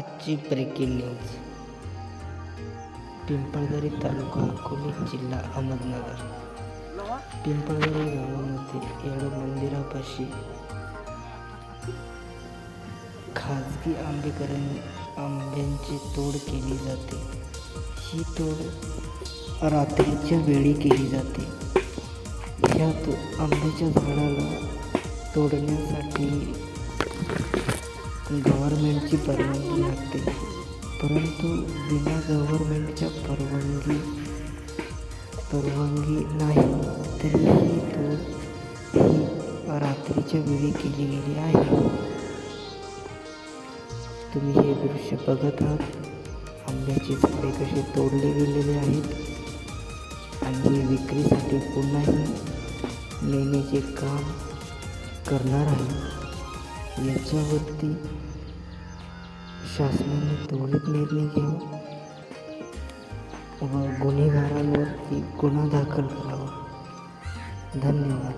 आजची breaking news. Pimpaldari तालुका अकोले जिल्हा अहमदनगर. पिंपळदरी गावामध्ये येडो मंदिरापाशी खाजगी आंब्याची तोड केली जाते. ही तोड रात्रीच्या वेळी केली जाते. ह्या आंब्याच्या झाडाला तोडण्यासाठी गव्हर्नमेंटची परवानगी लागते, परंतु बिना गव्हर्नमेंटच्या परवानगी नाही तरी ही तोड ही रात्रीच्या वेळी केली गेली आहे. तुम्ही हे दृश्य बघत आहात. आंब्याची झाडे कसे तोडले गेलेले आहेत आणि विक्रीसाठी पुन्हाही नेण्याचे काम करणार आहे. याच्यावरती शासनाने त्वरित निर्णय घ्यावा व गुन्हेगारांवरती गुन्हा दाखल करावा. धन्यवाद.